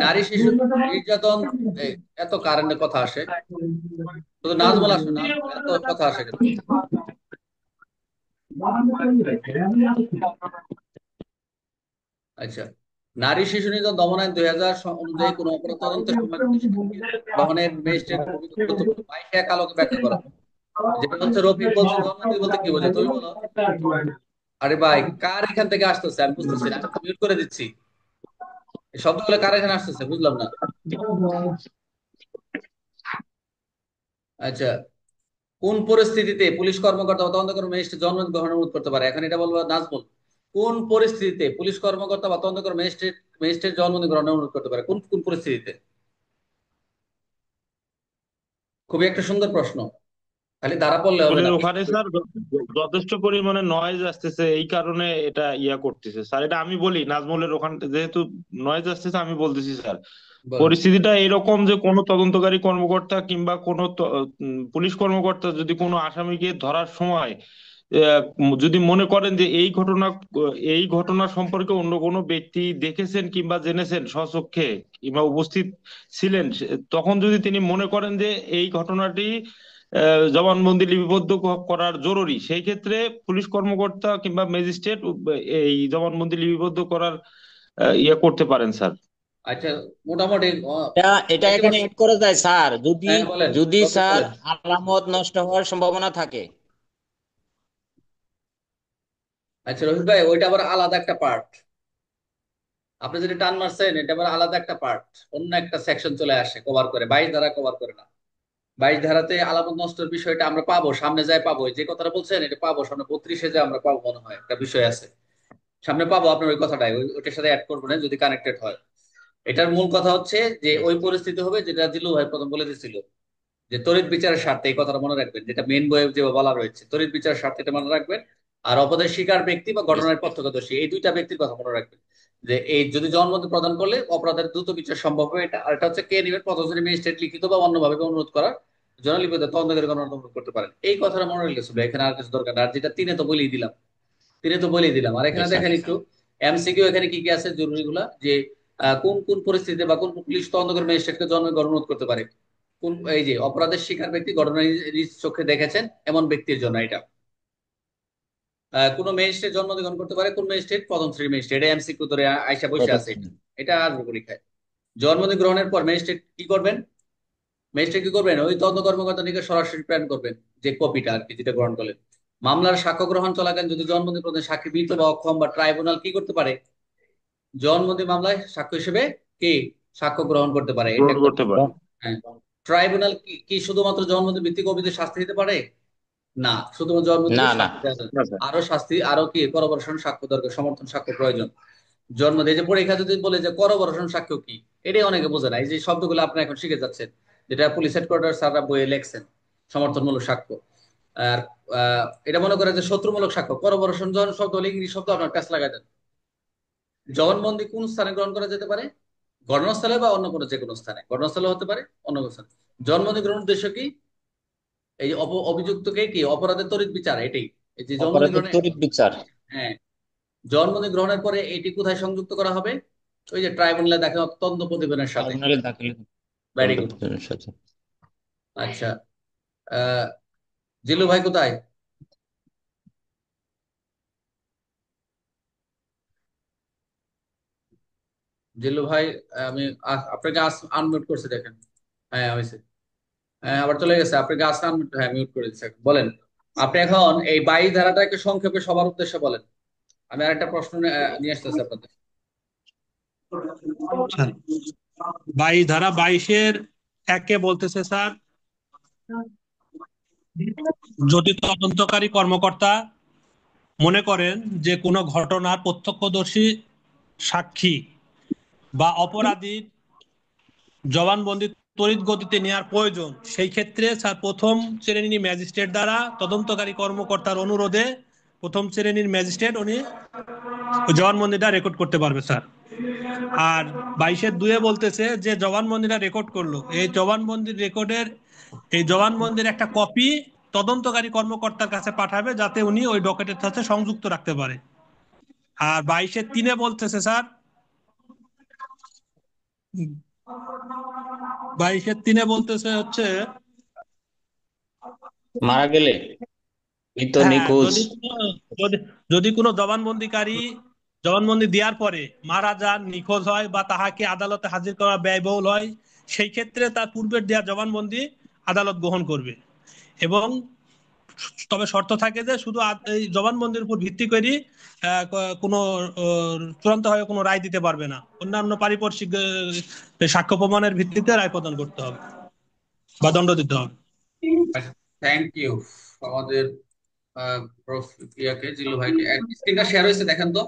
নারী শিশু নির্যাতন, এই, এত কারেন্টের কথা আসে, শুধু নাজমুল আসে না, এত কথা আসে কেন? আচ্ছা, নারী শিশু নির্যাতন দমন আইন 2000 অনুযায়ী কোনো অপরাধ তদন্তের সময় কোনো সাক্ষী গ্রহণের ম্যাজিস্ট্রেট ভূমিকা গুরুত্বপূর্ণ। 22 কালোকে ব্যাখ্যা করা, যেটা হচ্ছে রফিক বলছে জন্মদিন বলতে কি বোঝে তুমি বলো। আরে ভাই, কার এখান থেকে আসতেছে আমি বুঝতেছি না, আমি তো মিউট করে দিচ্ছি। এই শব্দগুলো কার এখানে আসতেছে বুঝলাম না। আচ্ছা, কোন পরিস্থিতিতে পুলিশ কর্মকর্তা বা তদন্তকারী ম্যাজিস্ট্রেট জন্মদিন গ্রহণের অনুরোধ করতে পারে? এখন এটা বলবো নাজমুল। কোন পরিস্থিতিতে পুলিশ কর্মকর্তা বা তদন্তকারী ম্যাজিস্ট্রেট জন্মদিন গ্রহণের অনুরোধ করতে পারে? কোন কোন পরিস্থিতিতে? খুবই একটা সুন্দর প্রশ্ন, খালি দ্বারা পড়লে হবে না। বলের ওখানে স্যার যথেষ্ট পরিমাণে নয়েজ আসতেছে, এই কারণে এটা ইয়া করতেছে স্যার। এটা আমি বলি, নাজমুলের ওখান যেহেতু নয়েজ আসতেছে আমি বলতেছি স্যার। বলেন। পরিস্থিতিটা এরকম যে কোনো তদন্তকারী কর্মকর্তা কিংবা কোনো পুলিশ কর্মকর্তা যদি কোনো আসামিকে ধরার সময় যদি মনে করেন যে এই ঘটনা সম্পর্কে অন্য কোনো ব্যক্তি দেখেছেন কিংবা জেনেছেন স্বচক্ষে কিংবা উপস্থিত ছিলেন, তখন যদি তিনি মনে করেন যে এই ঘটনাটি জবানবন্দি লিপিবদ্ধ করার জরুরি, সেই ক্ষেত্রে পুলিশ কর্মকর্তা কিংবা ম্যাজিস্ট্রেট এই জবানবন্দি লিপিবদ্ধ করার ইয়ে করতে পারেন স্যার। আচ্ছা, মোটামুটি এটা এটা এখানে 80%। অ্যাড করা যায় স্যার, যদি হ্যাঁ বলেন, যদি রফিক স্যার বলেন। আলামত নষ্ট হওয়ার সম্ভাবনা থাকে। আচ্ছা রফিক ভাই, ওইটা আবার আলাদা একটা পার্ট। আপনি যেটা টান মারছেন এটা আবার আলাদা একটা পার্ট, অন্য একটা সেকশন চলে আসে, কভার করে 22 ধারা কভার করে না। 22 ধারাতে আলামত নষ্টের বিষয়টা আমরা পাবো, সামনে যায় পাবো, যে কথাটা বলছেন এটা পাবো সামনে 32-এ যায় আমরা পাবো, মনে হয় একটা বিষয় আছে সামনে পাবো আপনার ওই কথাটাই, ওইটার সাথে অ্যাড করবো না যদি কানেক্টেড হয়। এটার মূল কথা হচ্ছে যে ওই পরিস্থিতি হবে যেটা জিলু ভাই প্রথম বলে দিছিল, যে তড়িৎ বিচারের স্বার্থে, এই কথাটা মনে রাখবেন, যেটা মেন বইয়ে যে বলা রয়েছে তড়িৎ বিচারের স্বার্থে, এটা মনে রাখবেন। আর অপরাধের শিকার ব্যক্তি বা ঘটনার প্রত্যক্ষদর্শী, এই দুইটা ব্যক্তির কথা মনে রাখবেন। যে এই যদি জবানবন্দি প্রদান করলে অপরাধের দ্রুত বিচার সম্ভব হবে, এটা আর এটা হচ্ছে কে নিবেন, পথশ্রী ম্যাজিস্ট্রেট লিখিত বা অন্যভাবে অনুরোধ করার জন্য লিপিত তদন্তকারী গণনা অনুরোধ করতে পারেন। এই কথাটা মনে রেখেছিল, এখানে আর কিছু দরকার না। আর যেটা তিনে তো বলেই দিলাম, আর এখানে দেখেন একটু এমসিকিউ এখানে কি কি আছে জরুরি গুলা, যে কোন কোন পরিস্থিতিতে বা কোন কোন পুলিশ তদন্তকারী ম্যাজিস্ট্রেটকে জন্মে গণনা অনুরোধ করতে পারে। কোন, এই যে অপরাধের শিকার ব্যক্তি ঘটনা নিজ চোখে দেখেছেন এমন ব্যক্তির জন্য এটা। কোন ম্যাজিস্ট্রেট জন্ম গ্রহণ করতে পারে, কোন ম্যাজিস্ট্রেট প্রথম শ্রেণীর ম্যাজিস্ট্রেট, এটা এমসিকিউ ধরে আয়সা বসে আছে এটা। এটা আসবে পরীক্ষায়। জন্মদিন গ্রহণের পর ম্যাজিস্ট্রেট কি করবেন? ম্যাজিস্ট্রেট কি করবেন? ওই তদন্ত কর্মকর্তা নিকট সরাসরি প্রেরণ করবেন, যে কপিটা আর কি, যেটা গ্রহণ করলেন। মামলার সাক্ষ্য গ্রহণ চলাকালীন যদি জন্মদিন প্রদান সাক্ষী মৃত বা অক্ষম বা ট্রাইব্যুনাল কি করতে পারে? জন্মদিন মামলায় সাক্ষ্য হিসেবে কি সাক্ষ্য গ্রহণ করতে পারে, এটা গ্রহণ করতে করতে। পারে। হ্যাঁ। ট্রাইব্যুনাল কি কি শুধুমাত্র জন্মদিন ভিত্তিক অভিযোগ শাস্তি দিতে পারে? না, শুধুমাত্র জন্মদিনের না না শাস্তি দেওয়া যায় না। না স্যার। আরো শাস্তি, আরো কি করবর্ষণ সাক্ষ্য দরকার, সমর্থন সাক্ষ্য প্রয়োজন। জন্মদিন, এই যে পরীক্ষা যদি বলে যে করবর্ষণ সাক্ষ্য কি, এটাই অনেকে বোঝে না। এই যে শব্দগুলো আপনি এখন শিখে যাচ্ছেন, যেটা পুলিশ হেডকোয়ার্টার স্যাররা বইয়ে লেখছেন, সমর্থনমূলক সাক্ষ্য। আর এটা মনে করে যে শত্রুমূলক সাক্ষ্য, করবর্ষণ যখন শব্দ হলে ইংরেজি শব্দ আপনার কাছে লাগাই দেন। জবানবন্দি কোন স্থানে গ্রহণ করা যেতে পারে? ঘটনাস্থলে বা অন্য কোনো যে কোনো স্থানে, ঘটনাস্থলে হতে পারে, অন্য কোনো স্থানে। জন্মদিন গ্রহণের উদ্দেশ্য কি? এই যে অভিযুক্তকে কি অপরাধের তড়িৎ বিচার, এটাই। এই যে জন্মদিন অপরাধের গ্রহণে, তড়িৎ বিচার। হ্যাঁ, জন্মদিন গ্রহণের পরে এটি কোথায় সংযুক্ত করা হবে? ওই যে ট্রাইব্যুনালে দেখা তদন্ত প্রতিবেদনের সাথে। ট্রাইব্যুনালে দাখিল ভেরি তদন্ত গুড। প্রতিবেদনের সাথে। আচ্ছা, আহ জিলু ভাই কোথায়? জিল্লু ভাই, আমি আপনাকে আনমিউট করছি দেখেন। হ্যাঁ হয়েছে। হ্যাঁ আবার চলে গেছে, আপনাকে আনমিউট, হ্যাঁ মিউট করে দিচ্ছি এখন। বলেন, আপনি এখন এই 22 ধারাটাকে সংক্ষেপে সবার উদ্দেশ্যে বলেন। আমি আরেকটা প্রশ্ন নিয়ে আসতেছি আপনাদের। স্যার 22 ধারা 22-এর একে বলতেছে স্যার, যদি তদন্তকারী কর্মকর্তা মনে করেন যে কোনো ঘটনার প্রত্যক্ষদর্শী সাক্ষী বা অপরাধীর জবানবন্দি তড়িৎ গতিতে নেওয়ার প্রয়োজন, সেই ক্ষেত্রে স্যার প্রথম শ্রেণীর ম্যাজিস্ট্রেট দ্বারা তদন্তকারী কর্মকর্তার অনুরোধে প্রথম শ্রেণীর ম্যাজিস্ট্রেট উনি জবানবন্দিটা রেকর্ড করতে পারবে স্যার। আর 22-এর 2-এ বলতেছে যে জবানবন্দিটা রেকর্ড করলো, এই জবানবন্দির একটা কপি তদন্তকারী কর্মকর্তার কাছে পাঠাবে, যাতে উনি ওই ডকেটের সাথে সংযুক্ত রাখতে পারে। আর 22-এর 3-এ বলতেছে স্যার 22-3 বলতেছে হচ্ছে, মারা গেলে মৃত হ্যাঁ, নিখোঁজ। যদি যদি কোনো জবানবন্দিকারী জবানবন্দি দেওয়ার পরে মারা যান, নিখোঁজ হয় বা তাহাকে আদালতে হাজির করা ব্যয়বহুল হয়, সেই ক্ষেত্রে তার পূর্বের দেওয়া জবানবন্দি আদালত গ্রহণ করবে। এবং তবে শর্ত থাকে যে শুধু এই জবানবন্দির উপর ভিত্তি করে কোনো চূড়ান্তভাবে কোনো রায় দিতে পারবে না, অন্যান্য পারিপার্শ্বিক সাক্ষ্য প্রমাণের ভিত্তিতে রায় প্রদান করতে হবে বা দণ্ড দিতে হবে। থ্যাংক ইউ আমাদের ইয়াকে, জিল্লু ভাইকে। স্ক্রিনটা শেয়ার হয়েছে দেখেন তো,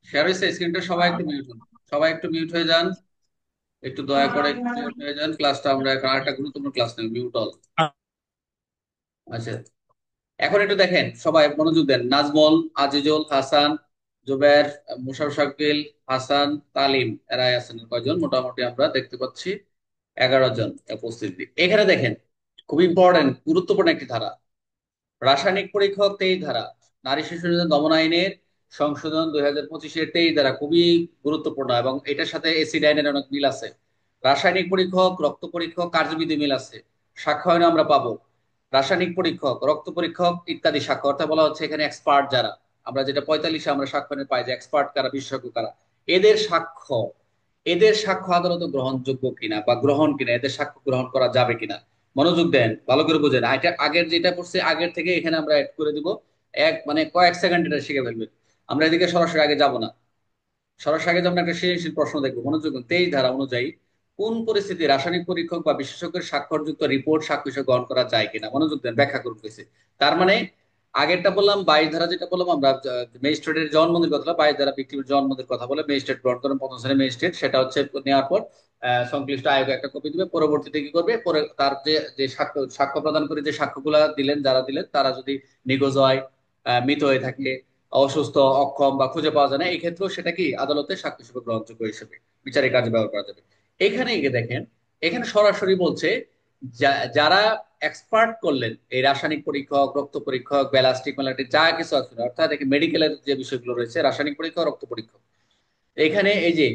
শেয়ার হয়েছে স্ক্রিনটা? সবাই একটু মিউট হন, সবাই একটু মিউট হয়ে যান, একটু দয়া করে একটু মিউট হয়ে যান। ক্লাসটা আমরা এখন আরেকটা গুরুত্বপূর্ণ ক্লাস নেব, মিউট অল। আচ্ছা, এখন একটু দেখেন, সবাই মনোযোগ দেন। নাজমল, আজিজুল, হাসান, জুবের, মুশারফ শাকিল, হাসান, তালিম, এরাই আছেন কয়জন মোটামুটি আমরা দেখতে পাচ্ছি, 11 জন উপস্থিতি। এখানে দেখেন, খুব ইম্পর্টেন্ট গুরুত্বপূর্ণ একটি ধারা, রাসায়নিক পরীক্ষক 23 ধারা, নারী শিশু নির্যাতন দমন আইনের সংশোধন 2025-এর 23 ধারা খুবই গুরুত্বপূর্ণ, এবং এটার সাথে এসিড আইনের অনেক মিল আছে। রাসায়নিক পরীক্ষক, রক্ত পরীক্ষক, কার্যবিধি মিল আছে। সাক্ষ্য আইনে আমরা পাবো রাসায়নিক পরীক্ষক, রক্ত পরীক্ষক ইত্যাদি সাক্ষ্য, অর্থাৎ বলা হচ্ছে এখানে এক্সপার্ট যারা, আমরা যেটা 45-এ আমরা সাক্ষ্য আইনে পাই যে এক্সপার্ট কারা, বিশেষজ্ঞ কারা, এদের সাক্ষ্য, এদের সাক্ষ্য আদালতে গ্রহণযোগ্য কিনা বা গ্রহণ কিনা, এদের সাক্ষ্য গ্রহণ করা যাবে কিনা। মনোযোগ দেন, ভালো করে বুঝেন। এটা আগের যেটা পড়ছে আগের থেকে এখানে আমরা অ্যাড করে দিব, এক মানে কয়েক সেকেন্ড এটা শিখে ফেলবেন। আমরা এদিকে সরাসরি আগে যাব না, সরাসরি আগে যেমন একটা সৃজনশীল প্রশ্ন দেখবো। মনোযোগ দিন। 23 ধারা অনুযায়ী কোন পরিস্থিতি রাসায়নিক পরীক্ষক বা বিশেষজ্ঞের স্বাক্ষরযুক্ত রিপোর্ট সাক্ষ্য হিসেবে গ্রহণ করা যায় কিনা, মনোযোগ দেন, ব্যাখ্যা করতেছে। তার মানে আগেরটা বললাম 22 ধারা, যেটা বললাম আমরা ম্যাজিস্ট্রেটের জবানবন্দির কথা, 22 ধারা ভিক্টিমের জবানবন্দির কথা বলে ম্যাজিস্ট্রেট গ্রহণ করেন, প্রথম শ্রেণীর ম্যাজিস্ট্রেট, সেটা হচ্ছে নেওয়ার পর সংশ্লিষ্ট আয়োগ একটা কপি দিবে, পরবর্তীতে কি করবে, পরে তার যে যে সাক্ষ্য সাক্ষ্য প্রদান করে যে সাক্ষ্যগুলা দিলেন, যারা দিলেন তারা যদি নিখোঁজ হয়, মৃত হয়ে থাকে, অসুস্থ, অক্ষম বা খুঁজে পাওয়া যায় না, এই ক্ষেত্রেও সেটা কি আদালতে সাক্ষ্য হিসেবে গ্রহণযোগ্য হিসেবে বিচারিক কাজে ব্যবহার করা যাবে। এখানে গিয়ে দেখেন, এখানে সরাসরি বলছে যারা এক্সপার্ট করলেন এই রাসায়নিক পরীক্ষক, রক্ত পরীক্ষক, ব্যালাস্টিক ম্যালাস্টিক যা কিছু আছে, অর্থাৎ মেডিকেলের যে বিষয়গুলো রয়েছে, রাসায়নিক পরীক্ষক, রক্ত পরীক্ষক, এখানে এই যে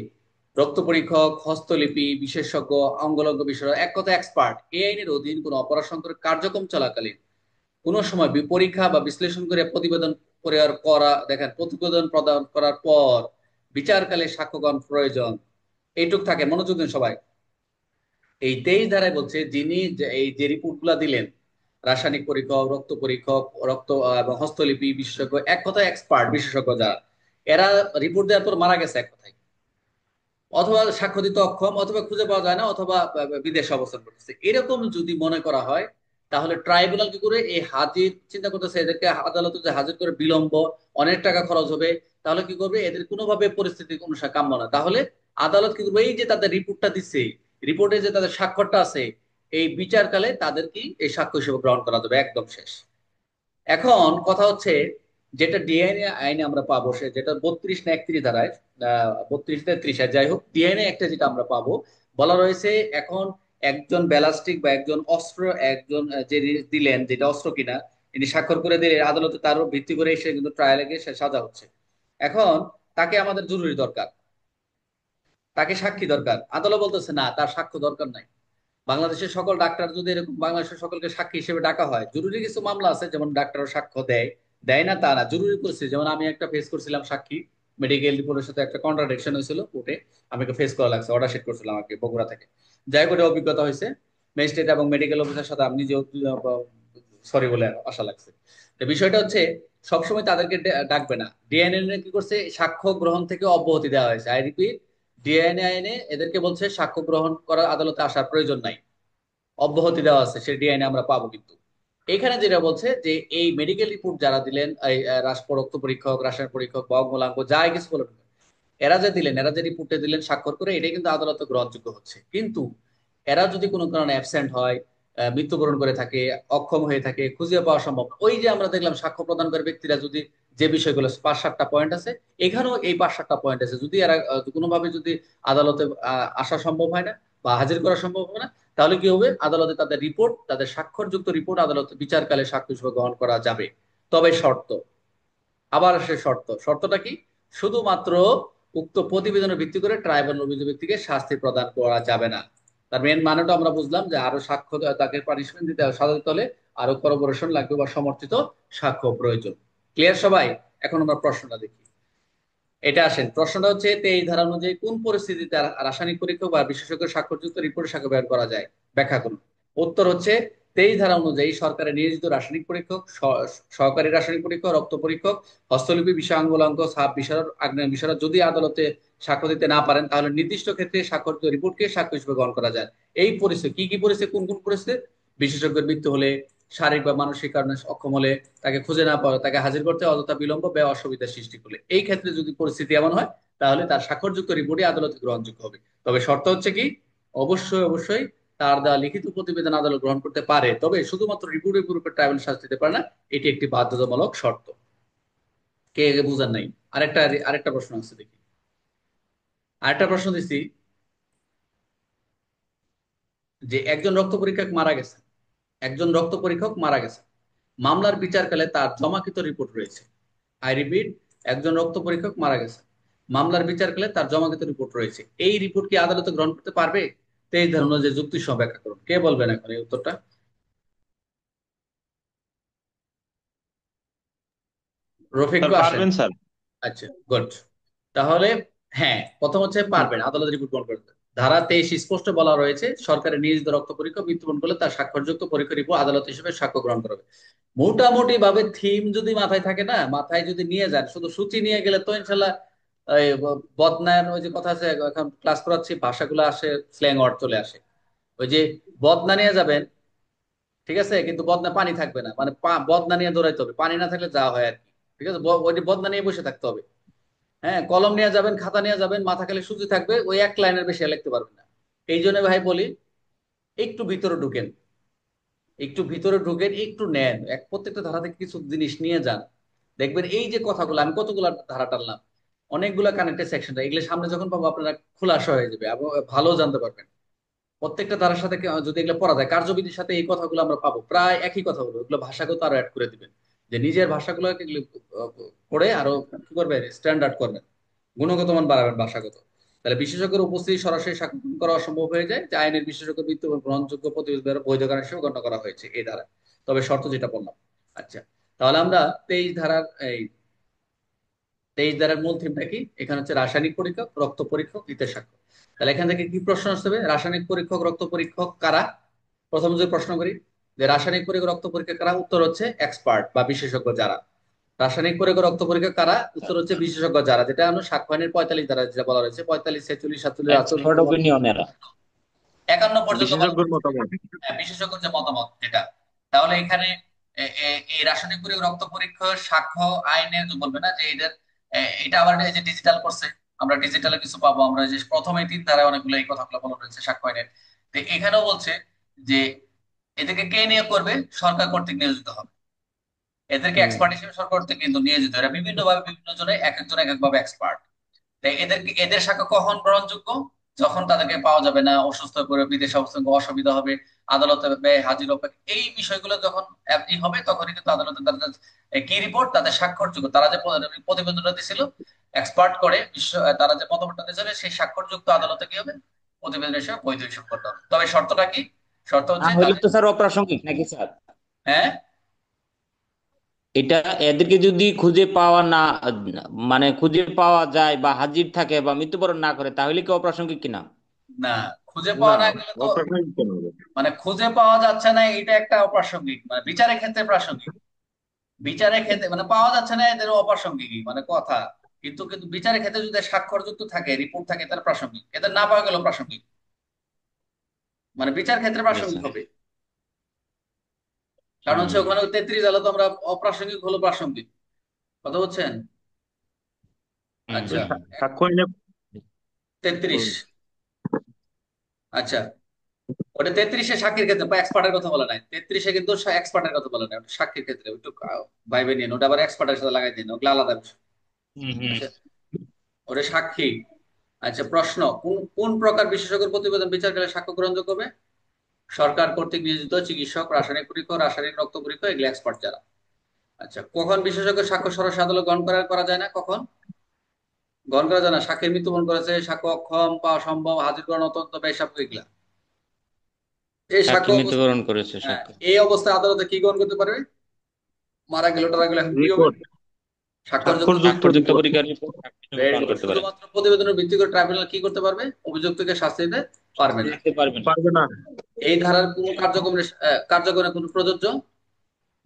রক্ত পরীক্ষক, হস্তলিপি বিশেষজ্ঞ, অঙ্গলঙ্গ বিশেষজ্ঞ, এক কথা এক্সপার্ট, এই আইনের অধীন কোন অপরাধ সংক্রান্ত কার্যক্রম চলাকালীন কোন সময় পরীক্ষা বা বিশ্লেষণ করে প্রতিবেদন করা, দেখেন, প্রতিবেদন প্রদান করার পর বিচারকালে সাক্ষ্যগ্রহণ প্রয়োজন, এইটুক থাকে। মনোযোগ দিন সবাই। এই 23 ধারায় বলছে যিনি এই যে রিপোর্ট গুলা দিলেন, রাসায়নিক পরীক্ষক, রক্ত পরীক্ষক, রক্ত এবং হস্তলিপি বিশেষজ্ঞ, এক কথায় এক্সপার্ট বিশেষজ্ঞ যারা, এরা রিপোর্ট দেওয়ার পর মারা গেছে এক কথায়, অথবা সাক্ষ্য দিতে অক্ষম, অথবা খুঁজে পাওয়া যায় না, অথবা বিদেশে অবস্থান করতেছে, এরকম যদি মনে করা হয়, তাহলে ট্রাইব্যুনাল কি করে এই হাজির, চিন্তা করতেছে এদেরকে আদালতে যে হাজির করে বিলম্ব, অনেক টাকা খরচ হবে, তাহলে কি করবে, এদের কোনোভাবে পরিস্থিতি অনুসারে কাম্য না, তাহলে আদালত কি করবে, এই যে তাদের রিপোর্টটা দিচ্ছে, রিপোর্টে যে তাদের স্বাক্ষরটা আছে, এই বিচারকালে তাদের কি এই সাক্ষ্য হিসেবে গ্রহণ করা যাবে, একদম শেষ। এখন কথা হচ্ছে, যেটা ডিএনএ আইনে আমরা পাবো, সে যেটা 32 না 31 ধারায়, 32 33, যাই হোক, ডিএনএ একটা যেটা আমরা পাবো, বলা রয়েছে এখন একজন ব্যালাস্টিক বা একজন অস্ত্র, একজন যে দিলেন যেটা অস্ত্র কিনা, ইনি স্বাক্ষর করে দিলে আদালতে তার উপর ভিত্তি করে সে কিন্তু ট্রায়ালে গিয়ে সে সাজা হচ্ছে। এখন তাকে আমাদের জরুরি দরকার, তাকে সাক্ষী দরকার, আদালত বলতেছে না তার সাক্ষ্য দরকার নাই। বাংলাদেশের সকল ডাক্তার যদি এরকম বাংলাদেশের সকলকে সাক্ষী হিসেবে ডাকা হয়, জরুরি কিছু মামলা আছে যেমন ডাক্তারও সাক্ষ্য দেয়, দেয় না তা না, জরুরি পরিস্থিতি, যেমন আমি একটা ফেস করছিলাম সাক্ষী, মেডিকেল রিপোর্টের সাথে একটা কন্ট্রাডিকশন হয়েছিল কোর্টে, আমাকে ফেস করা লাগছে, অর্ডার শিট করছিলাম আমাকে বগুড়া থেকে। যাই হোক, অভিজ্ঞতা হয়েছে, ম্যাজিস্ট্রেট এবং মেডিকেল অফিসার সাথে আমি নিজেও সরি বলে আসা লাগছে। তো বিষয়টা হচ্ছে, সবসময় তাদেরকে ডাকবে না। ডিএনএ কি করছে, সাক্ষ্য গ্রহণ থেকে অব্যাহতি দেওয়া হয়েছে। আই রিপিট, ডিএনএ আইনে এদেরকে বলছে সাক্ষ্য গ্রহণ করার আদালতে আসার প্রয়োজন নাই, অব্যাহতি দেওয়া আছে, সেই ডিআইনে আমরা পাবো। কিন্তু এখানে যেটা বলছে যে এই মেডিকেল রিপোর্ট যারা দিলেন, এই রক্ত পরীক্ষক, রাসায়নিক পরীক্ষক বা অঙ্গলাঙ্গ যাই কিছু বলেন, এরা যে দিলেন, এরা যে রিপোর্টে দিলেন স্বাক্ষর করে, এটাই কিন্তু আদালতে গ্রহণযোগ্য হচ্ছে। কিন্তু এরা যদি কোনো কারণে অ্যাবসেন্ট হয়, মৃত্যুবরণ করে থাকে, অক্ষম হয়ে থাকে, খুঁজে পাওয়া সম্ভব না, ওই যে আমরা দেখলাম সাক্ষ্য প্রদানকারী ব্যক্তিরা যদি যে বিষয়গুলো 5-7টা পয়েন্ট আছে, এখানেও এই 5-7টা পয়েন্ট আছে, যদি এরা কোনোভাবে যদি আদালতে আসা সম্ভব হয় না বা হাজির করা সম্ভব হবে না, তাহলে কি হবে, আদালতে তাদের রিপোর্ট, তাদের স্বাক্ষরযুক্ত রিপোর্ট আদালতে বিচারকালে সাক্ষ্য হিসেবে গ্রহণ করা যাবে। তবে শর্ত, আবার সে শর্তটা কি, শুধুমাত্র উক্ত প্রতিবেদনের ভিত্তি করে ট্রাইব্যুনাল অভিযুক্ত ব্যক্তিকে শাস্তি প্রদান করা যাবে না। তার মেন মানেটা আমরা বুঝলাম যে আরো সাক্ষ্য তাকে পানিশমেন্ট দিতে হবে, সাজাতে হলে আরো করবোরেশন লাগবে বা সমর্থিত সাক্ষ্য প্রয়োজন। ক্লিয়ার সবাই? এখন আমরা প্রশ্নটা দেখি। এটা আসেন, প্রশ্নটা হচ্ছে 23 ধারা অনুযায়ী কোন পরিস্থিতিতে রাসায়নিক পরীক্ষক বা বিশেষজ্ঞ স্বাক্ষরযুক্ত রিপোর্ট সাক্ষ্য ব্যবহার করা যায়, ব্যাখ্যা করুন। উত্তর হচ্ছে 23 ধারা অনুযায়ী সরকারের নিয়োজিত রাসায়নিক পরীক্ষক, সহকারী রাসায়নিক পরীক্ষক, রক্ত পরীক্ষক, হস্তলিপি বিষয়াঙ্গলাঙ্গ, সাব বিশারদ, আগ্নেয় বিশারদ যদি আদালতে সাক্ষ্য দিতে না পারেন তাহলে নির্দিষ্ট ক্ষেত্রে স্বাক্ষরিত রিপোর্টকে সাক্ষ্য হিসেবে গ্রহণ করা যায়। এই পরিস্থিতি কি কি পরিস্থিতি, কোন কোন পরিস্থিতি? বিশেষজ্ঞের মৃত্যু হলে, শারীরিক বা মানসিক কারণে অক্ষম হলে, তাকে খুঁজে না পাওয়া, তাকে হাজির করতে অযথা বিলম্ব বা অসুবিধার সৃষ্টি করলে, এই ক্ষেত্রে যদি পরিস্থিতি এমন হয় তাহলে তার স্বাক্ষরযুক্ত রিপোর্টই আদালতে গ্রহণযোগ্য হবে। তবে শর্ত হচ্ছে কি, অবশ্যই অবশ্যই তার দেওয়া লিখিত প্রতিবেদন আদালত গ্রহণ করতে পারে, তবে শুধুমাত্র রিপোর্টের উপর ট্রাইব্যুনাল শাস্তি দিতে পারে না, এটি একটি বাধ্যতামূলক শর্ত। কে বুঝার নাই? আরেকটা আরেকটা প্রশ্ন আছে দেখি, আরেকটা প্রশ্ন দিচ্ছি যে একজন রক্ত পরীক্ষক মারা গেছেন, একজন রক্ত পরীক্ষক মারা গেছেন, মামলার বিচারকালে তার জমাকৃত রিপোর্ট রয়েছে। আই রিপিট, একজন রক্ত পরীক্ষক মারা গেছে, মামলার বিচারকালে তার জমাকৃত রিপোর্ট রয়েছে, এই রিপোর্ট কি আদালতে গ্রহণ করতে পারবে? তো এই ধরনের যে যুক্তি সহ ব্যাখ্যা করুন। কে বলবেন এখন এই উত্তরটা? রফিক স্যার তো আসেন। পারবেন স্যার। আচ্ছা, গুড। তাহলে হ্যাঁ, প্রথম হচ্ছে পারবেন, আদালত রিপোর্ট গ্রহণ করতে। ধারা 23 স্পষ্ট বলা রয়েছে সরকারের নিয়োজিত রক্ত পরীক্ষক মৃত্যুবরণ করলে তার স্বাক্ষরযুক্ত পরীক্ষা রিপোর্ট আদালত হিসেবে সাক্ষ্য গ্রহণ করবে। মোটামুটি ভাবে থিম যদি মাথায় থাকে না, মাথায় যদি নিয়ে যান, শুধু সূচি নিয়ে গেলে তো ইনশাল্লাহ এই বদনার ওই যে কথা আছে, এখন ক্লাস করাচ্ছি ভাষাগুলো আসে, স্ল্যাং ওয়ার্ড চলে আসে। ওই যে বদনা নিয়ে যাবেন, ঠিক আছে, কিন্তু বদনা পানি থাকবে না, মানে বদনা নিয়ে দৌড়াইতে হবে, পানি না থাকলে যাওয়া হয় আর কি। ঠিক আছে, ওই যে বদনা নিয়ে বসে থাকতে হবে। হ্যাঁ, কলম নিয়ে যাবেন, খাতা নিয়ে যাবেন, মাথা খালি সুজি থাকবে, ওই এক লাইনের বেশি আর লিখতে পারবেন না। এই জন্য ভাই বলি, একটু ভিতরে ঢুকেন, একটু ভিতরে ঢুকেন, একটু নেন, প্রত্যেকটা ধারা থেকে কিছু জিনিস নিয়ে যান। দেখবেন এই যে কথাগুলো আমি কতগুলা ধারা টানলাম, অনেকগুলা কানেক্টেড সেকশনটা, এগুলো সামনে যখন পাবো আপনারা খোলাসা হয়ে যাবে এবং ভালো জানতে পারবেন। প্রত্যেকটা ধারার সাথে যদি এগুলো পড়া যায়, কার্যবিধির সাথে এই কথাগুলো আমরা পাবো, প্রায় একই কথাগুলো, এগুলো ভাষাগত আরো অ্যাড করে দিবেন, যে নিজের ভাষাগুলোকে এগুলো পড়ে আরো কি করবেন, স্ট্যান্ডার্ড করবেন, গুণগত মান বাড়াবেন ভাষাগত। তাহলে বিশেষজ্ঞের উপস্থিতি সরাসরি সাক্ষ্য করা অসম্ভব হয়ে যায়, যে আইনের বিশেষজ্ঞ মৃত্যু এবং গ্রহণযোগ্য প্রতিবেদন বৈধ কারণ হিসেবে গণ্য করা হয়েছে এই ধারা। তবে শর্ত যেটা বললাম। আচ্ছা, তাহলে আমরা 23 ধারার এই 23 ধারার মূল থিমটা কি? এখানে হচ্ছে রাসায়নিক পরীক্ষক, রক্ত পরীক্ষক, ইতের সাক্ষ্য। তাহলে এখান থেকে কি প্রশ্ন আসতে হবে? রাসায়নিক পরীক্ষক, রক্ত পরীক্ষক কারা? প্রথম যে প্রশ্ন করি যে রাসায়নিক পরীক্ষক, রক্ত পরীক্ষক কারা, উত্তর হচ্ছে এক্সপার্ট বা বিশেষজ্ঞ যারা। রাসায়নিক পরীক্ষক, রক্ত পরীক্ষক কারা, উত্তর হচ্ছে বিশেষজ্ঞ যারা, যেটা আমরা সাক্ষ্য আইনের 45 ধারা যেটা বলা রয়েছে, 45, 46, 47, 48, এক্সপার্ট ওপিনিয়ন এরা। 51 পর্যন্ত বলা বিশেষজ্ঞর রয়েছে। মতামত। হ্যাঁ, বিশেষজ্ঞের যে মতামত যেটা। তাহলে এখানে এই রাসায়নিক পরীক্ষক, রক্ত পরীক্ষা সাক্ষ্য আইনে তো বলবে না যে এদের এটা আবার এই যে ডিজিটাল করছে, আমরা ডিজিটালে কিছু পাবো, আমরা যে প্রথমে 3 ধারায় অনেকগুলো এই কথাগুলো বলা রয়েছে সাক্ষ্য আইনের। তো এখানেও বলছে যে এদেরকে কে নিয়োগ করবে? সরকার কর্তৃক নিয়োজিত হবে। এদেরকে হুম। এক্সপার্ট হিসেবে সরকার কর্তৃক কিন্তু নিয়োজিত, এরা বিভিন্ন ভাবে বিভিন্ন জনে এক একজন এক এক ভাবে এক্সপার্ট। তাই এদের সাক্ষ্য কখন গ্রহণযোগ্য? যখন তাদেরকে পাওয়া যাবে না, অসুস্থ হয়ে পড়ে, বিদেশ অবস্থান অসুবিধা হবে, আদালতে ব্যয় হাজির হবে, এই বিষয়গুলো যখন হবে তখনই কিন্তু আদালতে তাদের কি রিপোর্ট, তাদের স্বাক্ষরযোগ্য, তারা যে প্রতিবেদনটা দিছিল এক্সপার্ট করে তারা যে মতামতটা দিয়েছিল সেই স্বাক্ষরযুক্ত আদালতে কি হবে, প্রতিবেদন হিসেবে বৈধ হিসাব করতে হবে। তবে শর্তটা কি? শর্ত না হচ্ছে হইলে তাদের, তো স্যার অপ্রাসঙ্গিক নাকি স্যার? হ্যাঁ, এটা এদেরকে যদি খুঁজে পাওয়া না, মানে খুঁজে পাওয়া যায় বা হাজির থাকে বা মৃত্যুবরণ না করে তাহলে কি অপ্রাসঙ্গিক কিনা? না, খুঁজে না, পাওয়া না গেলে তো, অপ্রাসঙ্গিক কেন হবে? মানে খুঁজে পাওয়া যাচ্ছে না এটা একটা অপ্রাসঙ্গিক, মানে বিচারের ক্ষেত্রে প্রাসঙ্গিক। বিচারের ক্ষেত্রে মানে পাওয়া যাচ্ছে না এদের অপ্রাসঙ্গিকই মানে কথা, কিন্তু কিন্তু বিচারের ক্ষেত্রে যদি স্বাক্ষরযুক্ত থাকে, রিপোর্ট থাকে, তার প্রাসঙ্গিক, এদের না পাওয়া গেল প্রাসঙ্গিক, মানে বিচার ক্ষেত্রে ইয়েস প্রাসঙ্গিক স্যার। হবে। কারণ হচ্ছে হুম। ওখানে 33 হলে তো আমরা অপ্রাসঙ্গিক হলো প্রাসঙ্গিক, কথা বলছেন? হুম আচ্ছা, ওই হুম। সাক্ষ্য নিয়ে 33। বলুন। আচ্ছা, ওটা 33-এ সাক্ষীর ক্ষেত্রে বা এক্সপার্টের কথা বলা নাই, 33-এ কিন্তু এক্সপার্টের কথা বলা নাই, ওটা সাক্ষীর ক্ষেত্রে একটু ভাইবে নিন, ওটা আবার এক্সপার্টের সাথে লাগাই দিন, ওগুলো আলাদা বিষয়। হুম হুম। আচ্ছা, ওটা সাক্ষী। আচ্ছা, প্রশ্ন, কোন কোন প্রকার বিশেষজ্ঞের প্রতিবেদন বিচারকালে সাক্ষ্য গ্রহণযোগ্য হবে? সরকার কর্তৃক নিয়োজিত চিকিৎসক, রাসায়নিক পরীক্ষক, রাসায়নিক রক্ত পরীক্ষক, এগুলো এক্সপার্ট যারা। আচ্ছা, কখন বিশেষজ্ঞ সাক্ষ্য সরাসরি আদালত গ্রহণ করা করা যায় না? কখন? গ্রহণ করা যায় না। সাক্ষীর মৃত্যুবরণ করেছে, সাক্ষ্য অক্ষম পাওয়া সম্ভব, হাজির করানো অত্যন্ত ব্যয়সাধ্য এগুলা। এই সাক্ষী সাক্ষ্য অবস্থা, মৃত্যুবরণ করেছে হ্যাঁ, সাক্ষী। এই অবস্থায় আদালতে কি গ্রহণ করতে পারবে? মারা গেল টারা গেল, এখন কি হবে? রিপোর্ট, স্বাক্ষরযুক্ত স্বাক্ষরযুক্ত স্বাক্ষরযুক্ত রিপোর্ট। পরীক্ষার রিপোর্ট সাক্ষী হিসেবে ভেরি প্রদান গুড। করতে পারে। শুধুমাত্র প্রতিবেদনের ভিত্তি করে ট্রাইব্যুনাল কি করতে পারবে? অভিযুক্তকে শাস্তি দিতে পারবে না। দিতে পারবেন। পারবে না। এই ধারার কোন কার্যক্রমে কোন প্রযোজ্য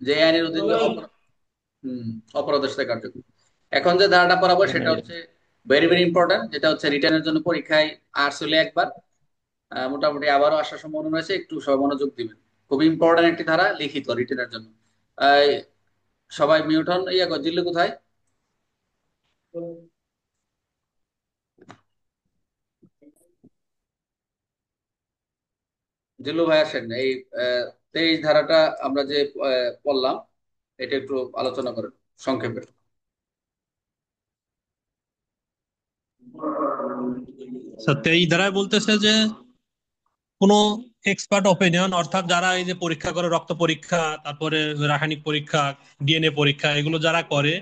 যে এই আইনের অধীনে অপরাধের সাথে কার্যকর। এখন যে ধারাটা পড়াবো সেটা হচ্ছে ভেরি ভেরি ইম্পর্টেন্ট, যেটা হচ্ছে রিটার্নের জন্য পরীক্ষায় আসলে একবার, মোটামুটি আবারও আসার সম্ভাবনা রয়েছে, একটু সবাই মনোযোগ দিবেন। খুবই ইম্পর্টেন্ট একটি ধারা, লিখিত রিটার্নের জন্য। আহ, সবাই মিউট হন। জিল্লু কোথায়? জিল্লু ভাই আসেন। এই 23 ধারাটা আমরা যে পড়লাম, এটা একটু আলোচনা করেন সংক্ষেপে। সত্যি এই ধারায় বলতেছে যে কোনো এক্সপার্ট অপিনিয়ন, অর্থাৎ যারা এই যে পরীক্ষা করে, রক্ত পরীক্ষা, তারপরে রাসায়নিক পরীক্ষা, ডিএনএ পরীক্ষা, এগুলো যারা করে,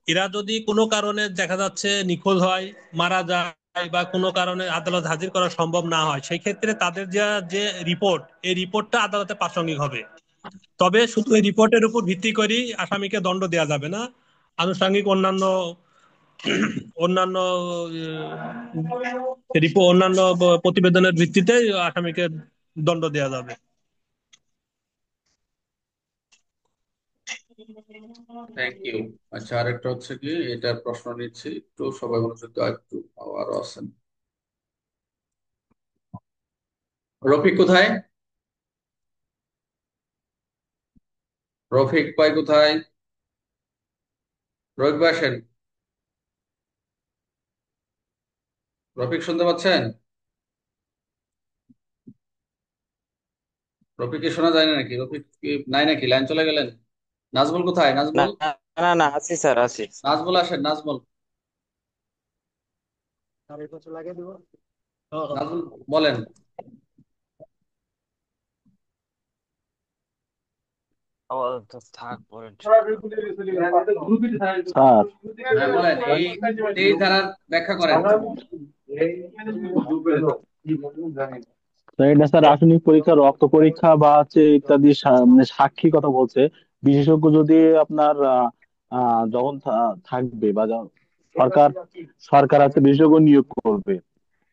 এরা যদি কোনো কারণে দেখা যাচ্ছে নিখোঁজ হয়, মারা যায়, বা কোনো কারণে আদালত হাজির করা সম্ভব না হয়, সেই ক্ষেত্রে তাদের যে রিপোর্ট, এই রিপোর্টটা আদালতে প্রাসঙ্গিক হবে। তবে শুধু এই রিপোর্টের উপর ভিত্তি করেই আসামিকে দণ্ড দেওয়া যাবে না। আনুষঙ্গিক অন্যান্য অন্যান্য অন্যান্য প্রতিবেদনের ভিত্তিতে আসামিকে দণ্ড দেওয়া যাবে। Thank you. আচ্ছা, আরেকটা হচ্ছে কি, এটার প্রশ্ন নিচ্ছি, একটু সবাই মনোযোগ দাও, একটু আরো আছেন। রফিক কোথায়? রফিক ভাই কোথায়? রফিক ভাই আসেন। রফিক শুনতে পাচ্ছেন? রফিক কি শোনা যায় না নাকি? রফিক কি নাই নাকি, লাইন চলে গেলেন? নাজমুল কোথায়? না, নাজমুল, না, না, আছি স্যার, আছি। নাজমুল আসেন, নাজমুল। নাজমুল বলেন। আপাতত থাক, পরে স্যার, হ্যাঁ বলেন, এই 23 ধারার ব্যাখ্যা করেন। তো এটা স্যার রাসায়নিক পরীক্ষা, রক্ত পরীক্ষা বা হচ্ছে ইত্যাদি মানে সাক্ষী কথা বলছে। বিশেষজ্ঞ যদি আপনার যখন থাকবে বা সরকার সরকার আছে বিশেষজ্ঞ নিয়োগ করবে।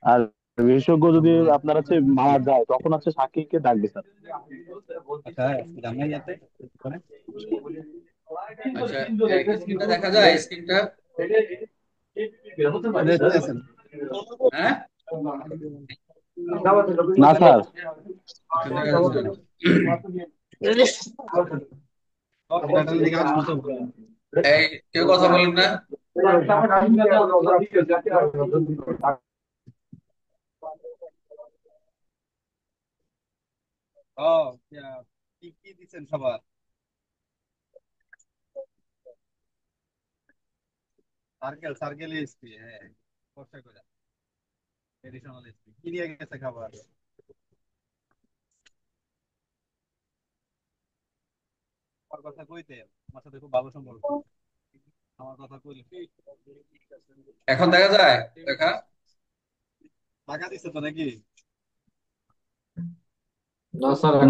আর বিশেষজ্ঞ যদি আপনার হচ্ছে মারা যায় তখন হচ্ছে সাক্ষীকে ডাকবে স্যার। আচ্ছা, স্ক্রিনটা দেখা যায়? স্ক্রিনটা, হ্যাঁ না স্যার। স্ক্রিন দেখা যাচ্ছে না। এই কেউ কথা বলেন না। এখন দেখা যায়? দেখা,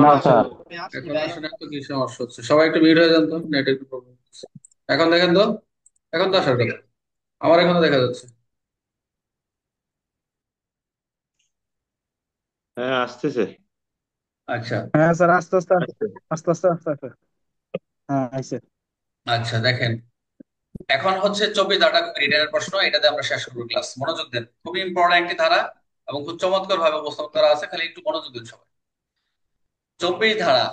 না স্যার। এখন আসলে তো কি সমস্যা হচ্ছে, সবাই একটু মিউট হয়ে যান তো, নেট একটু প্রবলেম। এখন দেখেন তো, এখন তো আসার কথা, আমার এখনো দেখা যাচ্ছে। হ্যাঁ, আসতেছে। আচ্ছা হ্যাঁ স্যার, আস্তে আস্তে আচ্ছা। আস্তে আস্তে আস্তে আস্তে। হ্যাঁ আইছে। আচ্ছা, দেখেন, এখন হচ্ছে 24 ধারা রিটার্নের প্রশ্ন, এটাতে আমরা শেষ করবো ক্লাস। মনোযোগ দেন, খুবই ইম্পর্টেন্ট একটি ধারা এবং খুব চমৎকার ভাবে উপস্থাপন করা আছে, খালি একটু মনোযোগ দিন সবাই। 24 ধারা,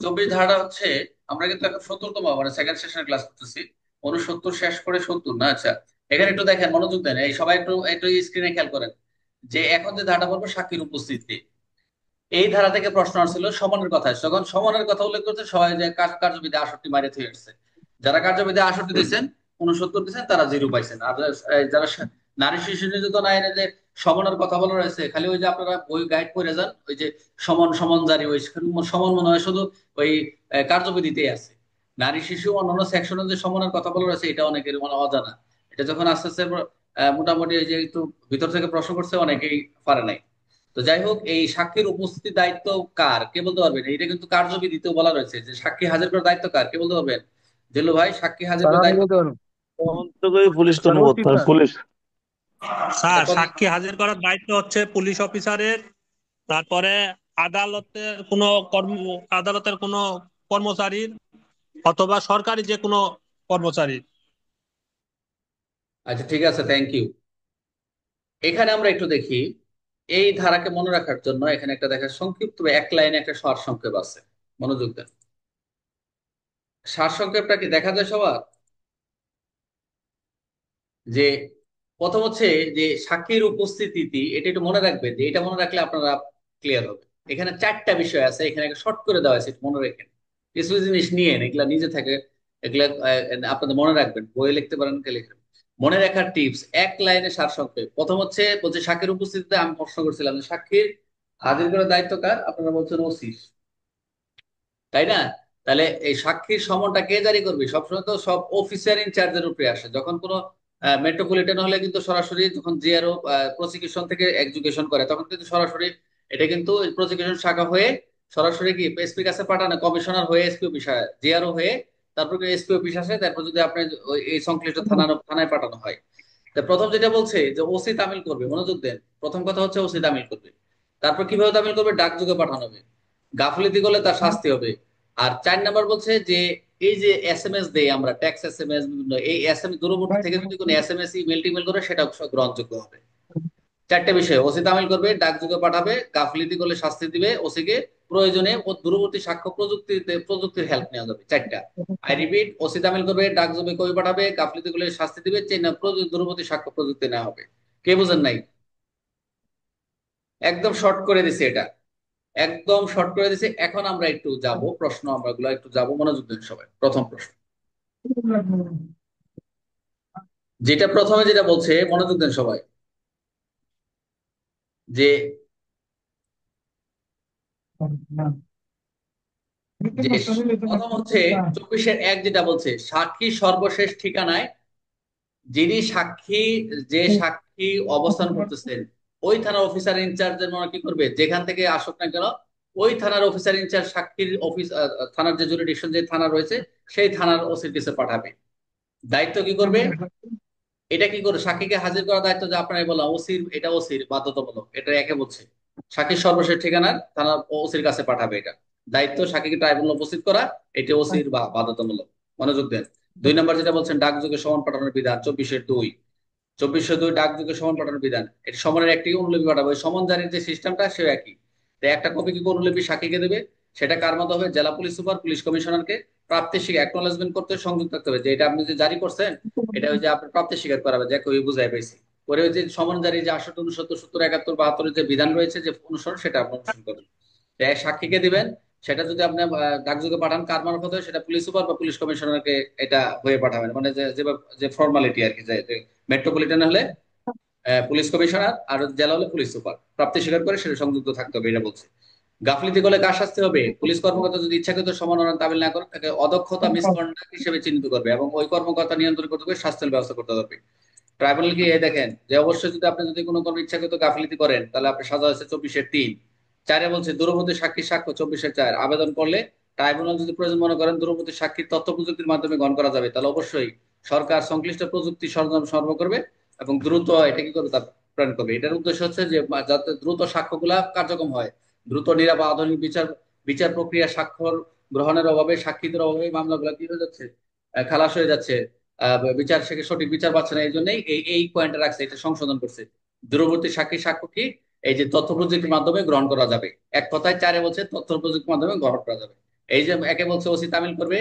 24 ধারা হচ্ছে, আমরা কিন্তু এখন 70তম মানে সেকেন্ড সেশনের ক্লাস করতেছি। 69 শেষ করে 70 না? আচ্ছা, এখানে একটু দেখেন, মনোযোগ দেন, এই সবাই একটু একটু স্ক্রিনে খেয়াল করেন যে এখন যে ধারাটা বলবো, সাক্ষীর উপস্থিতি। এই ধারা থেকে প্রশ্ন আসছিল সমানের কথা, যখন সমানের কথা উল্লেখ করছে সবাই যে কার্যবিধি 68 মাইরে থুয়ে আসছে। যারা কার্যবিধি 68 দিচ্ছেন, 69 দিচ্ছেন, তারা 0 পাইছেন। আর যারা নারী শিশু নির্যাতন আইনে যে সমানের কথা বলা রয়েছে, খালি ওই যে আপনারা বই গাইড করে যান, ওই যে সমান সমান জারি, ওই সমান মনে হয় শুধু ওই কার্যবিধিতেই আছে। নারী শিশু অন্যান্য সেকশনে যে সমানের কথা বলা রয়েছে, এটা অনেকের মানে অজানা। এটা যখন আস্তে আস্তে মোটামুটি এই যে একটু ভিতর থেকে প্রশ্ন করছে, অনেকেই পারে নাই। তো যাই হোক, এই সাক্ষীর উপস্থিতি দায়িত্ব কার, কে বলতে পারবেন? এটা কিন্তু কার্যবিধিতেও বলা রয়েছে যে সাক্ষী হাজির করার দায়িত্ব কার, কে বলতে পারবেন? জেলু ভাই, সাক্ষী হাজির স্যার করার আমি দায়িত্ব বলতে পারবো। তদন্তকারী পুলিশ স্যার ওসি কর্মকর্তা স্যার। পুলিশ। এটা স্যার, কত? সাক্ষী হাজির করার দায়িত্ব হচ্ছে পুলিশ অফিসারের। তারপরে আদালতের কোনো কর্ম আদালতের কোনো কর্মচারীর, অথবা সরকারি যে কোনো কর্মচারীর। আচ্ছা ঠিক আছে, থ্যাংক ইউ। এখানে আমরা একটু দেখি, এই ধারাকে মনে রাখার জন্য এখানে একটা দেখা সংক্ষিপ্ত বা এক লাইনে একটা সার সংক্ষেপ আছে। মনোযোগ দেন। সার সংক্ষেপটা কি দেখা যায় সবার? যে প্রথম হচ্ছে যে সাক্ষীর উপস্থিতি, এটা একটু মনে রাখবেন, যে এটা মনে রাখলে আপনারা ক্লিয়ার হবে। এখানে চারটা বিষয় আছে, এখানে শর্ট করে দেওয়া আছে, একটু মনে রাখেন। কিছু জিনিস নিয়ে এগুলা নিজে থেকে, এগুলা আপনাদের মনে রাখবেন, বইয়ে লিখতে পারেন, কে লিখবেন। মনে রাখার টিপস, এক লাইনে সারসংক্ষেপ। প্রথম হচ্ছে বলছে সাক্ষীর উপস্থিতিতে, আমি প্রশ্ন করছিলাম যে সাক্ষীর হাজির করার দায়িত্ব কার, আপনারা বলছেন ওসি, তাই না? তাহলে এই সাক্ষীর সমনটা কে জারি করবে? সবসময় তো সব অফিসার ইনচার্জের উপরে আসে। যখন কোনো মেট্রোপলিটন হলে কিন্তু সরাসরি, যখন জিআরও প্রসিকিউশন থেকে এক্সিকিউশন করে, তখন কিন্তু সরাসরি এটা কিন্তু প্রসিকিউশন শাখা হয়ে সরাসরি কি এসপি কাছে পাঠানো, কমিশনার হয়ে এসপি অফিস, জিআরও হয়ে তারপর এসপি অফিস আসে, তারপর যদি আপনি এই সংশ্লিষ্ট থানায় পাঠানো হয়। তা প্রথম যেটা বলছে যে ওসি তামিল করবে, মনোযোগ দেন। প্রথম কথা হচ্ছে ওসি তামিল করবে। তারপর কিভাবে তামিল করবে? ডাকযোগে পাঠানো হবে। গাফিলতি করলে তার শাস্তি হবে। আর 4 নাম্বার বলছে যে এই যে এসএমএস দেই আমরা, ট্যাক্স এসএমএস, বিভিন্ন এই এসএমএস দূরবর্তী থেকে যদি কোনো এসএমএস ইমেল টিমেল করে, সেটা গ্রহণযোগ্য হবে। 4টে বিষয়, ওসি তামিল করবে, ডাকযোগে পাঠাবে, গাফিলতি করলে শাস্তি দিবে ওসি কে, প্রয়োজনে ও দূরবর্তী সাক্ষ্য প্রযুক্তির হেল্প নেওয়া যাবে। 4টা। আই রিপিট, ওসি তামিল করবে, ডাকযোগে কবি পাঠাবে, গাফিলতি করলে শাস্তি দিবে, দূরবর্তী সাক্ষ্য প্রযুক্তি নেওয়া হবে। কে বুঝেন নাই? একদম শর্ট করে দিছে এটা, একদম শর্ট করে দিছে। এখন আমরা একটু যাব প্রশ্ন, আমরা গুলো একটু যাব, মনোযোগ দিন সবাই। প্রথম প্রশ্ন, যেটা প্রথমে যেটা বলছে, মনোযোগ দেন সবাই, যে যে প্রথম হচ্ছে 24-1 যেটা বলছে, সাক্ষী সর্বশেষ ঠিকানায়, যিনি সাক্ষী, যে সাক্ষী অবস্থান করতেছেন, ওই থানার অফিসার ইনচার্জের মনে কি করবে, যেখান থেকে আসুক না কেন, ওই থানার অফিসার ইনচার্জ সাক্ষীর অফিস, থানার যে জুরিডিকশন যে থানা রয়েছে, সেই থানার ওসির কাছে পাঠাবে। দায়িত্ব কি করবে? এটা কি করে সাক্ষীকে হাজির করার দায়িত্ব, যে আপনার বললাম ওসির, এটা ওসির বাধ্যতামূলক, এটা একে বলছে। সাক্ষীর সর্বশেষ ঠিকানা থানার ওসির কাছে পাঠাবে, এটা দায়িত্ব। সাক্ষীকে ট্রাইব্যুনালে উপস্থিত করা, এটা ওসির বা বাধ্যতামূলক। মনোযোগ দেন। 2 নাম্বার যেটা বলছেন, ডাকযোগে সমন পাঠানোর বিধান, 24-2। 24-2 ডাকযোগে সমন পাঠানোর বিধান। এটা সমনের একটি অনুলিপি পাঠাবে, ওই সমন জারির যে সিস্টেমটা সে একই। তো একটা কপি কি অনুলিপি সাক্ষীকে দেবে, সেটা কার মতো হবে? জেলা পুলিশ সুপার, পুলিশ কমিশনারকে প্রাপ্তি স্বীকার, অ্যাকনোলেজমেন্ট করতে সংযুক্ত থাকতে হবে, যে এটা আপনি যে জারি করছেন, এটা ওই যে আপনি প্রাপ্তি স্বীকার করাবে, যে ওই বুঝাই পাইছি। পরে ওই যে সমন জারি যে 68, 69, 70, 71, 72 যে বিধান রয়েছে যে অনুসরণ, সেটা আপনি অনুসরণ করবেন। তো এক সাক্ষীকে দিবেন, সেটা যদি আপনি ডাকযোগে পাঠান, কার মারফত হয়? সেটা পুলিশ সুপার বা পুলিশ কমিশনারকে এটা হয়ে পাঠাবেন, মানে যে ফর্মালিটি আর কি। যে মেট্রোপলিটন হলে পুলিশ কমিশনার, আর জেলা হলে পুলিশ সুপার, প্রাপ্তি স্বীকার করে সেটা সংযুক্ত থাকতে হবে, এটা বলছে। গাফিলতি করলে কার শাস্তি হবে? পুলিশ কর্মকর্তা যদি ইচ্ছাকৃত সমাননা তামিল না করে, তাকে অদক্ষতা, মিসকন্ডাক্ট হিসেবে চিহ্নিত করবে এবং ওই কর্মকর্তা নিয়ন্ত্রণ করতে হবে, শাস্তির ব্যবস্থা করতে হবে। ট্রাইব্যুনাল কি এই দেখেন, যে অবশ্যই যদি আপনি যদি কোনো ইচ্ছাকৃত গাফিলতি করেন, তাহলে আপনি সাজা আছে 24-3। 4-এ বলছে দূরবর্তী সাক্ষী সাক্ষ্য, 24-4 আবেদন করলে ট্রাইব্যুনাল যদি প্রয়োজন মনে করেন দূরবর্তী সাক্ষীর তথ্য প্রযুক্তির মাধ্যমে গ্রহণ করা যাবে, তাহলে অবশ্যই সরকার সংশ্লিষ্ট প্রযুক্তি সরঞ্জাম সরবরাহ করবে এবং দ্রুত এটা কি করবে, তা প্রেরণ করবে। এটার উদ্দেশ্য হচ্ছে যে যাতে দ্রুত সাক্ষ্যগুলা কার্যক্রম হয়, দ্রুত, নিরাপদ, আধুনিক বিচার বিচার প্রক্রিয়া, স্বাক্ষর গ্রহণের অভাবে, সাক্ষীদের অভাবে মামলাগুলো কি হয়ে যাচ্ছে, খালাস হয়ে যাচ্ছে। বিচার শেষে সঠিক বিচার পাচ্ছে না, এই জন্যই এই এই পয়েন্টটা রাখছে, এটা সংশোধন করছে। দূরবর্তী সাক্ষী সাক্ষ্য কি, এই যে তথ্য প্রযুক্তির মাধ্যমে গ্রহণ করা যাবে। এক কথায় 4-এ বলছে তথ্য প্রযুক্তির মাধ্যমে গ্রহণ করা যাবে। এই যে একে বলছে ওসি তামিল করবে,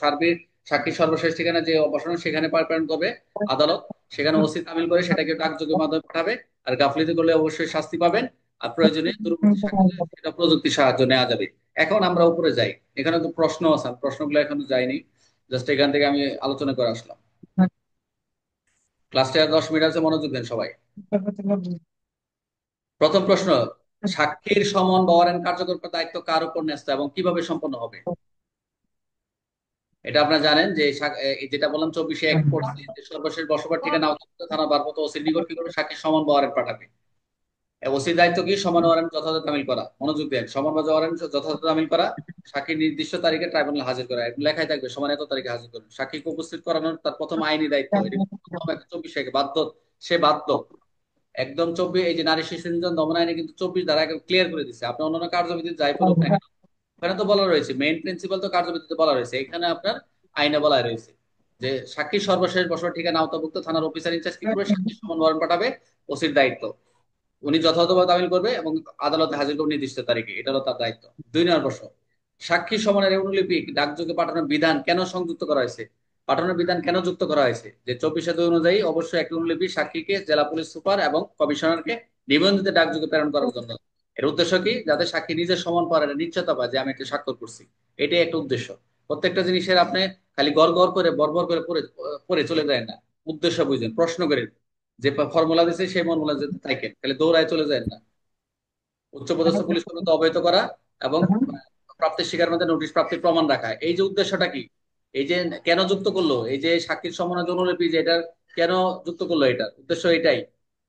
সার্বিক সাক্ষীর সর্বশেষ ঠিকানা যে অবসান, সেখানে প্রেরণ করবে আদালত, সেখানে ওসি তামিল করে সেটাকে ডাকযোগের মাধ্যমে পাঠাবে। আর গাফলিতি করলে অবশ্যই শাস্তি পাবেন। আর প্রয়োজনে দূরবর্তী সাক্ষী সেটা প্রযুক্তির সাহায্য নেওয়া যাবে। এখন আমরা উপরে যাই, এখানে তো প্রশ্ন আছে, প্রশ্নগুলো এখনো যায়নি, জাস্ট এখান থেকে আমি আলোচনা করে আসলাম। ক্লাসটা 10 মিনিট আছে, মনোযোগ দেন সবাই। প্রথম প্রশ্ন, সাক্ষীর সমন বা ওয়ারেন্ট কার্যকর করার দায়িত্ব কার উপর ন্যস্ত এবং কিভাবে সম্পন্ন হবে? এটা আপনারা জানেন যে যেটা বললাম 24-1 পড়ছি যে সর্বশেষ বসবার ঠিকানা থানা ভারপ্রাপ্ত ওসির নিকট কি করবে, সাক্ষীর সমন বা ওয়ারেন্ট পাঠাবে। ওসির দায়িত্ব কি? সমান ওয়ারেন্ট যথাযথ তামিল করা। মনোযোগ দেন, সমান বা ওয়ারেন্ট যথাযথ তামিল করা, সাক্ষী নির্দিষ্ট তারিখে ট্রাইব্যুনালে হাজির করা। এরকম লেখাই থাকবে সমান এত তারিখে হাজির করুন। সাক্ষীকে উপস্থিত করানোর তার প্রথম আইনি দায়িত্ব। এটা প্রথম 24 বাধ্য, সে বাধ্য একদম 24। এই যে নারী শিশু নির্যাতন দমন আইনে কিন্তু 24 ধারা ক্লিয়ার করে দিচ্ছে। আপনি অন্যান্য কার্যবিধি যাই বলুন না কেন, ওখানে তো বলা রয়েছে, মেইন প্রিন্সিপাল তো কার্যবিধিতে বলা রয়েছে, এখানে আপনার আইনে বলা রয়েছে যে সাক্ষী সর্বশেষ বসবার ঠিকানা আওতাভুক্ত থানার অফিসার ইনচার্জ কি করবে, সাক্ষী সমন ওয়ারেন্ট পাঠাবে, ওসির দায়িত্ব। উনি যথাযথভাবে তামিল করবে এবং আদালতে হাজির করবে নির্দিষ্ট তারিখে, এটা হলো তার দায়িত্ব। 2 নম্বর প্রশ্ন, সাক্ষী সমনের অনুলিপি ডাকযোগে পাঠানোর বিধান কেন সংযুক্ত করা হয়েছে? পাঠানোর বিধান কেন যুক্ত করা হয়েছে? যে 24-2 অনুযায়ী অবশ্যই একটি অনুলিপি সাক্ষীকে জেলা পুলিশ সুপার এবং কমিশনারকে নিবন্ধিত ডাকযোগে প্রেরণ করার জন্য। এর উদ্দেশ্য কি? যাতে সাক্ষী নিজের সমান পাওয়ার নিশ্চয়তা পায় যে আমি একটা স্বাক্ষর করছি। এটাই একটা উদ্দেশ্য। প্রত্যেকটা জিনিসের আপনি খালি গড় গড় করে বর্বর করে পড়ে পড়ে চলে যায় না, উদ্দেশ্য বুঝেন, প্রশ্ন করেন, যে ফর্মুলা দিছে সেই ফর্মুলা যেতে থাকেন, খালি দৌড়ায় চলে যায় না। উচ্চপদস্থ পুলিশ কর্মীকে অবহিত করা এবং প্রাপ্তির শিকার মধ্যে নোটিশ প্রাপ্তির প্রমাণ রাখা। এই যে উদ্দেশ্যটা কি, এই যে কেন যুক্ত করলো, এই যে সাক্ষীর সমনের অনুলিপি যে এটা কেন যুক্ত করলো, এটা উদ্দেশ্য এটাই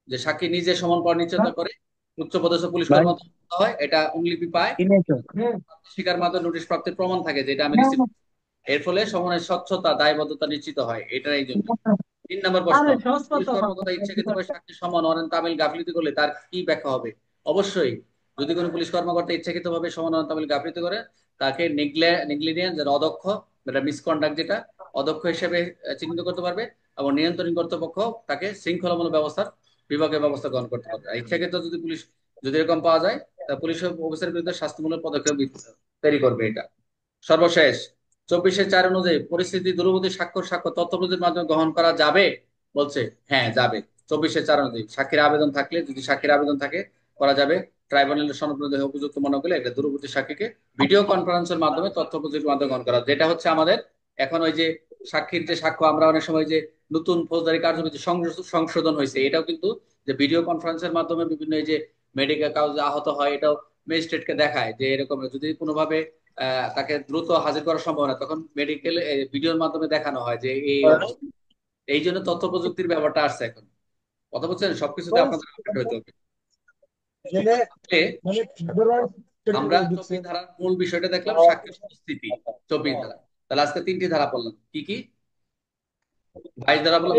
যে সাক্ষী নিজে সমান পাওয়ার নিশ্চয়তা করে, উচ্চপদস্থ পুলিশ ভাই কর্মকর্তা হয়, এটা অনুলিপি পায়, কি নিয়েছো? প্রাপ্তির শিকার মাধ্যমে নোটিশ প্রাপ্তির প্রমাণ থাকে যে এটা আমি রিসিভ। এর ফলে সমনের স্বচ্ছতা দায়বদ্ধতা নিশ্চিত হয়, এটা এই জন্য। 3 নম্বর প্রশ্ন, পুলিশ কর্মকর্তা ইচ্ছাকৃতভাবে সাক্ষীর সমান অরেন তামিল গাফিলতি করলে তার কি ব্যাখ্যা হবে? অবশ্যই, যদি কোনো পুলিশ কর্মকর্তা ইচ্ছাকৃতভাবে সমান অরেন তামিল গাফিলতি করে, তাকে নেগলিজেন্স, যেটা অদক্ষ, যেটা মিসকন্ডাক্ট, যেটা অদক্ষ হিসেবে চিহ্নিত করতে পারবে এবং নিয়ন্ত্রণ কর্তৃপক্ষ তাকে শৃঙ্খলামূলক ব্যবস্থার বিভাগীয় ব্যবস্থা গ্রহণ করতে পারবে। আর ইচ্ছাকৃত যদি পুলিশ যদি এরকম পাওয়া যায়, তা পুলিশ অফিসারের বিরুদ্ধে শাস্তিমূলক পদক্ষেপ তৈরি করবে এটা। সর্বশেষ, 24-4 অনুযায়ী পরিস্থিতি দূরবর্তী সাক্ষ্য তথ্য প্রযুক্তির মাধ্যমে গ্রহণ করা যাবে? বলছে হ্যাঁ যাবে। 24-4 অনুযায়ী সাক্ষীর আবেদন থাকলে, যদি সাক্ষীর আবেদন থাকে, করা যাবে। ট্রাইব্যুনালের সনদ উপযুক্ত মনে করলে একটা দূরবর্তী সাক্ষীকে ভিডিও কনফারেন্সের মাধ্যমে তথ্য প্রযুক্তির মাধ্যমে গ্রহণ করা, যেটা হচ্ছে আমাদের এখন ওই যে সাক্ষীর যে সাক্ষ্য, আমরা অনেক সময় যে নতুন ফৌজদারি কার্যবিধি সংশোধন হয়েছে, এটাও কিন্তু যে ভিডিও কনফারেন্সের মাধ্যমে বিভিন্ন এই যে মেডিকেল কাউজে আহত হয়, এটাও ম্যাজিস্ট্রেটকে দেখায় যে এরকম যদি কোনোভাবে তাকে দ্রুত হাজির করা সম্ভব না, তখন মেডিকেল ভিডিওর মাধ্যমে দেখানো হয় যে এই অবস্থা। এই জন্য তথ্য প্রযুক্তির ব্যাপারটা আসছে এখন। কথা বলছেন, সবকিছুতে আপনাদের আপডেট হইতে হবে। তাহলে আমরা 24 ধারার মূল বিষয়টা দেখলাম, সাক্ষীর উপস্থিতি। 24 ধারা, তাহলে আজকে 3টি ধারা পড়লাম। কি কি? 22 ধারা বললাম,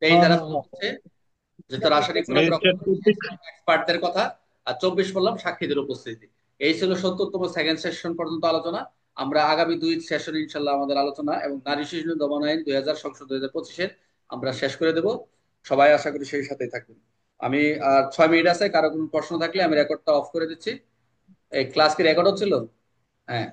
23 ধারা বললাম হচ্ছে যে তার রাসায়নিক পরীক্ষা ম্যাজিস্ট্রেট কর্তৃক এক্সপার্টদের কথা, আর 24 বললাম সাক্ষীদের উপস্থিতি। এই ছিল 70তম সেকেন্ড সেশন পর্যন্ত আলোচনা। আমরা আগামী 2 সেশন ইনশাল্লাহ আমাদের আলোচনা এবং নারী শিশু দমন আইন 2000 সংশোধন 2025 আমরা শেষ করে দেব। সবাই আশা করি সেই সাথেই থাকবেন। আমি আর 6 মিনিট আছে, কারো কোনো প্রশ্ন থাকলে আমি রেকর্ডটা অফ করে দিচ্ছি। এই ক্লাস কি রেকর্ড হচ্ছিল? হ্যাঁ।